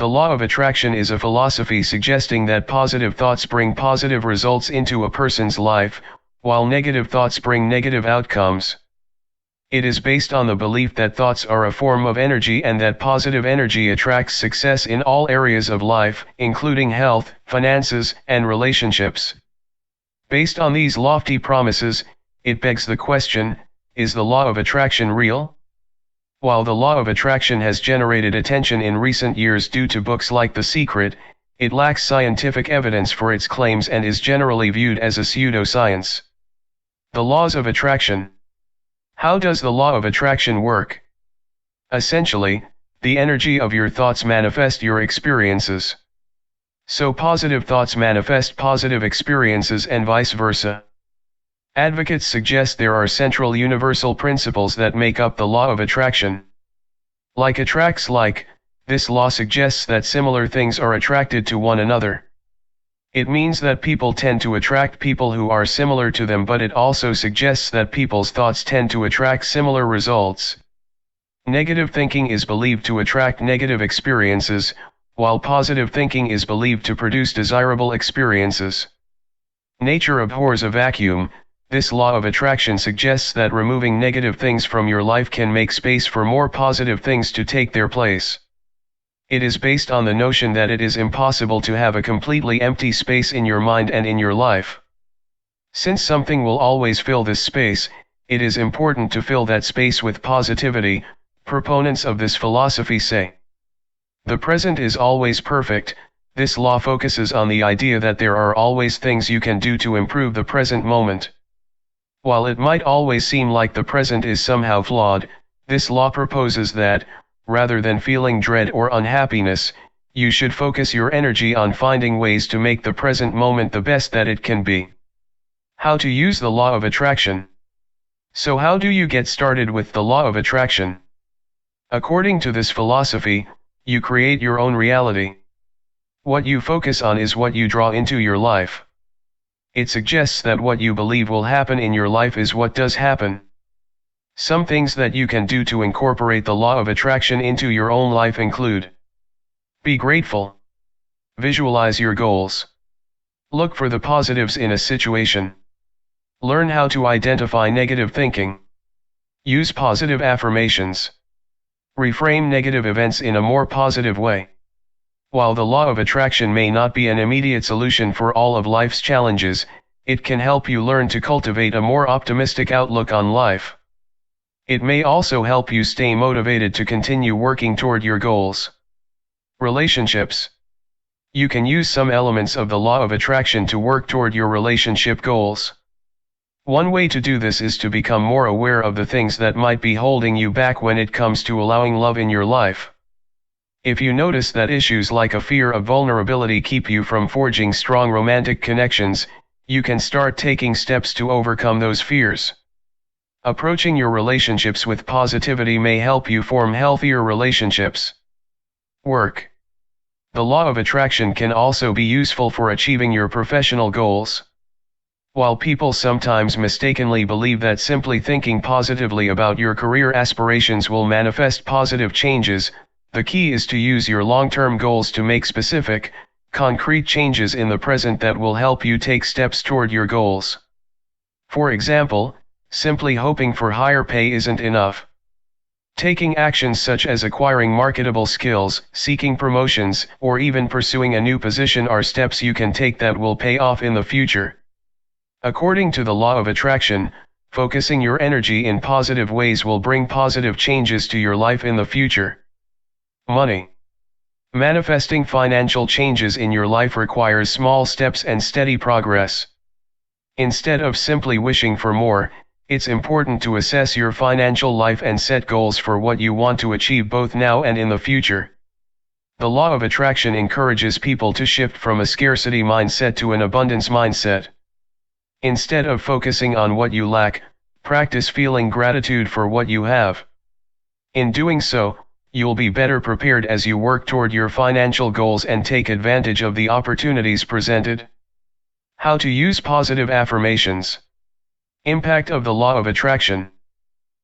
The law of attraction is a philosophy suggesting that positive thoughts bring positive results into a person's life, while negative thoughts bring negative outcomes. It is based on the belief that thoughts are a form of energy and that positive energy attracts success in all areas of life, including health, finances, and relationships. Based on these lofty promises, it begs the question, is the law of attraction real? While the law of attraction has generated attention in recent years due to books like The Secret, it lacks scientific evidence for its claims and is generally viewed as a pseudoscience. The laws of attraction. How does the law of attraction work? Essentially, the energy of your thoughts manifest your experiences. So positive thoughts manifest positive experiences and vice versa. Advocates suggest there are central universal principles that make up the law of attraction. Like attracts like, this law suggests that similar things are attracted to one another. It means that people tend to attract people who are similar to them, but it also suggests that people's thoughts tend to attract similar results. Negative thinking is believed to attract negative experiences, while positive thinking is believed to produce desirable experiences. Nature abhors a vacuum. This law of attraction suggests that removing negative things from your life can make space for more positive things to take their place. It is based on the notion that it is impossible to have a completely empty space in your mind and in your life. Since something will always fill this space, it is important to fill that space with positivity, proponents of this philosophy say. The present is always perfect. This law focuses on the idea that there are always things you can do to improve the present moment. While it might always seem like the present is somehow flawed, this law proposes that, rather than feeling dread or unhappiness, you should focus your energy on finding ways to make the present moment the best that it can be. How to use the law of attraction. So how do you get started with the law of attraction? According to this philosophy, you create your own reality. What you focus on is what you draw into your life. It suggests that what you believe will happen in your life is what does happen. Some things that you can do to incorporate the law of attraction into your own life include: be grateful. Visualize your goals. Look for the positives in a situation. Learn how to identify negative thinking. Use positive affirmations. Reframe negative events in a more positive way. While the law of attraction may not be an immediate solution for all of life's challenges, it can help you learn to cultivate a more optimistic outlook on life. It may also help you stay motivated to continue working toward your goals. Relationships. You can use some elements of the law of attraction to work toward your relationship goals. One way to do this is to become more aware of the things that might be holding you back when it comes to allowing love in your life. If you notice that issues like a fear of vulnerability keep you from forging strong romantic connections, you can start taking steps to overcome those fears. Approaching your relationships with positivity may help you form healthier relationships. Work. The law of attraction can also be useful for achieving your professional goals. While people sometimes mistakenly believe that simply thinking positively about your career aspirations will manifest positive changes, the key is to use your long-term goals to make specific, concrete changes in the present that will help you take steps toward your goals. For example, simply hoping for higher pay isn't enough. Taking actions such as acquiring marketable skills, seeking promotions, or even pursuing a new position are steps you can take that will pay off in the future. According to the law of attraction, focusing your energy in positive ways will bring positive changes to your life in the future. Money. Manifesting financial changes in your life requires small steps and steady progress. Instead of simply wishing for more, it's important to assess your financial life and set goals for what you want to achieve both now and in the future. The law of attraction encourages people to shift from a scarcity mindset to an abundance mindset. Instead of focusing on what you lack, practice feeling gratitude for what you have. In doing so, you'll be better prepared as you work toward your financial goals and take advantage of the opportunities presented. How to use positive affirmations. Impact of the law of attraction.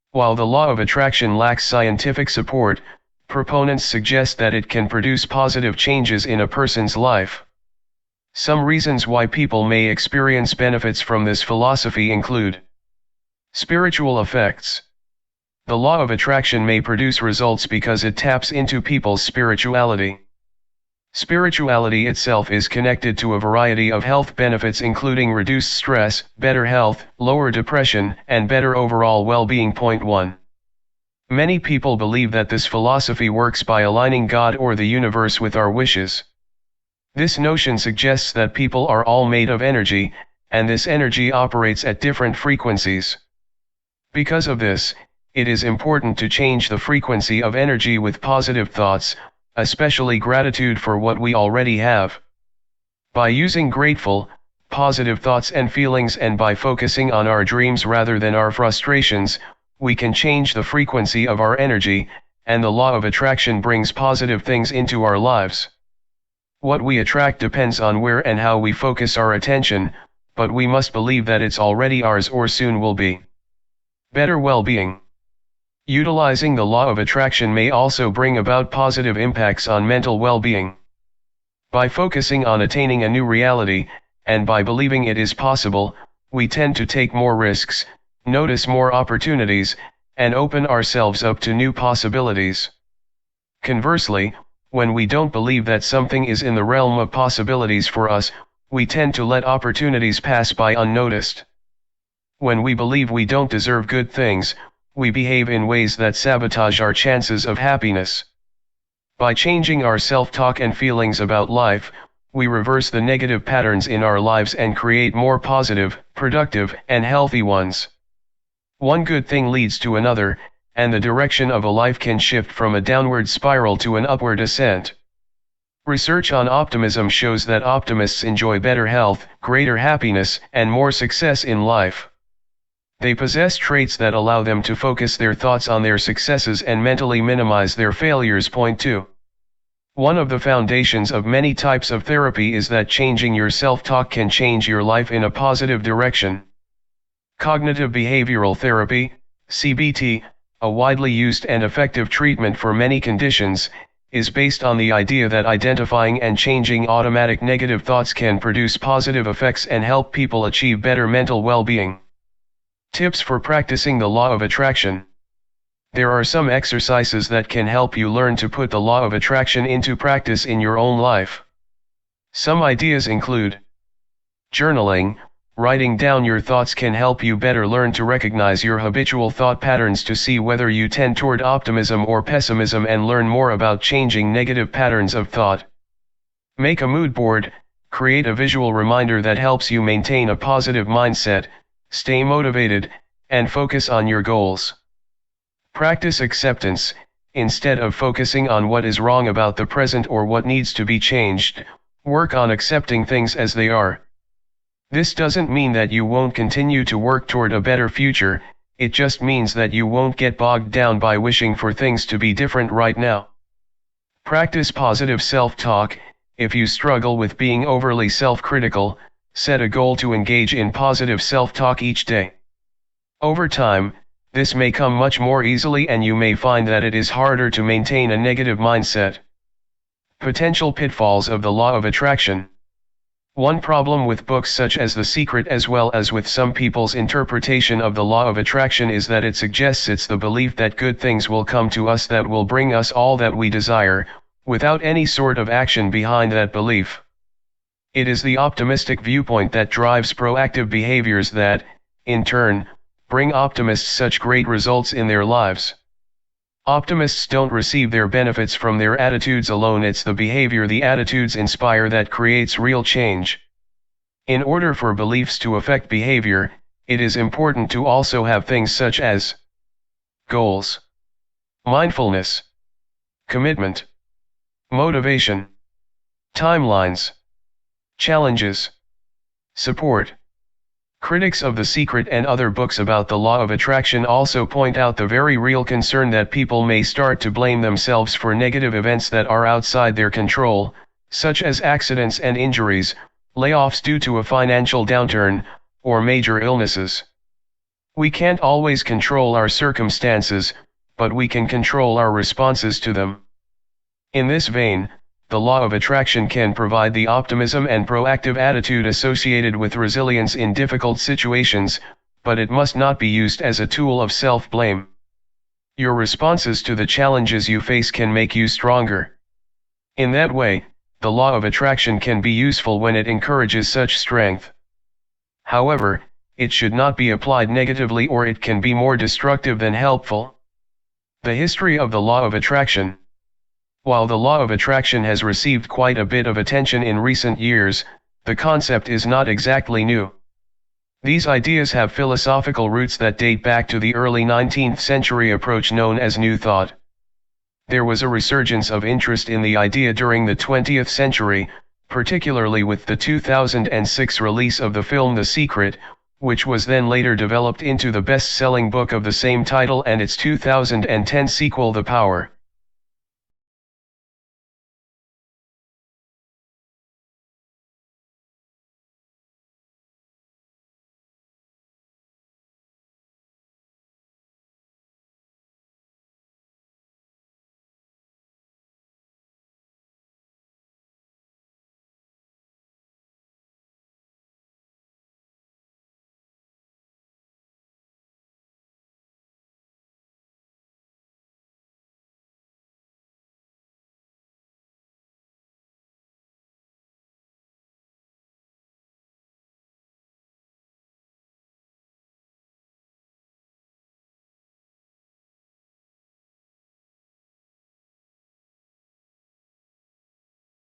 While the law of attraction lacks scientific support, Proponents suggest that it can produce positive changes in a person's life. Some reasons why people may experience benefits from this philosophy include spiritual effects. The law of attraction may produce results because it taps into people's spirituality. Spirituality itself is connected to a variety of health benefits including reduced stress, better health, lower depression, and better overall well-being. Point 1. Many people believe that this philosophy works by aligning God or the universe with our wishes. This notion suggests that people are all made of energy, and this energy operates at different frequencies. Because of this, it is important to change the frequency of energy with positive thoughts, especially gratitude for what we already have. By using grateful, positive thoughts and feelings and by focusing on our dreams rather than our frustrations, we can change the frequency of our energy, and the law of attraction brings positive things into our lives. What we attract depends on where and how we focus our attention, but we must believe that it's already ours or soon will be. Better well-being. Utilizing the law of attraction may also bring about positive impacts on mental well-being. By focusing on attaining a new reality, and by believing it is possible, we tend to take more risks, notice more opportunities, and open ourselves up to new possibilities. Conversely, when we don't believe that something is in the realm of possibilities for us, we tend to let opportunities pass by unnoticed. When we believe we don't deserve good things, we behave in ways that sabotage our chances of happiness. By changing our self-talk and feelings about life, we reverse the negative patterns in our lives and create more positive, productive, and healthy ones. One good thing leads to another, and the direction of a life can shift from a downward spiral to an upward ascent. Research on optimism shows that optimists enjoy better health, greater happiness, and more success in life. They possess traits that allow them to focus their thoughts on their successes and mentally minimize their failures. Point 2. One of the foundations of many types of therapy is that changing your self-talk can change your life in a positive direction. Cognitive behavioral therapy, CBT, a widely used and effective treatment for many conditions, is based on the idea that identifying and changing automatic negative thoughts can produce positive effects and help people achieve better mental well-being. Tips for practicing the law of attraction. There are some exercises that can help you learn to put the law of attraction into practice in your own life. Some ideas include journaling. Writing down your thoughts can help you better learn to recognize your habitual thought patterns to see whether you tend toward optimism or pessimism and learn more about changing negative patterns of thought. Make a mood board. Create a visual reminder that helps you maintain a positive mindset, stay motivated, and focus on your goals. Practice acceptance. Instead of focusing on what is wrong about the present or what needs to be changed, work on accepting things as they are. This doesn't mean that you won't continue to work toward a better future, it just means that you won't get bogged down by wishing for things to be different right now. Practice positive self-talk. If you struggle with being overly self-critical, set a goal to engage in positive self-talk each day. Over time, this may come much more easily and you may find that it is harder to maintain a negative mindset. Potential pitfalls of the law of attraction. One problem with books such as The Secret as well as with some people's interpretation of the law of attraction is that it suggests it's the belief that good things will come to us that will bring us all that we desire, without any sort of action behind that belief. It is the optimistic viewpoint that drives proactive behaviors that, in turn, bring optimists such great results in their lives. Optimists don't receive their benefits from their attitudes alone, it's the behavior the attitudes inspire that creates real change. In order for beliefs to affect behavior, it is important to also have things such as goals, mindfulness, commitment, motivation, timelines, challenges, support. Critics of The Secret and other books about the law of attraction also point out the very real concern that people may start to blame themselves for negative events that are outside their control, such as accidents and injuries, layoffs due to a financial downturn, or major illnesses. We can't always control our circumstances, but we can control our responses to them. In this vein, the law of attraction can provide the optimism and proactive attitude associated with resilience in difficult situations, but it must not be used as a tool of self-blame. Your responses to the challenges you face can make you stronger. In that way, the law of attraction can be useful when it encourages such strength. However, it should not be applied negatively, or it can be more destructive than helpful. The history of the law of attraction. While the law of attraction has received quite a bit of attention in recent years, the concept is not exactly new. These ideas have philosophical roots that date back to the early 19th century approach known as New Thought. There was a resurgence of interest in the idea during the 20th century, particularly with the 2006 release of the film The Secret, which was then later developed into the best-selling book of the same title and its 2010 sequel The Power.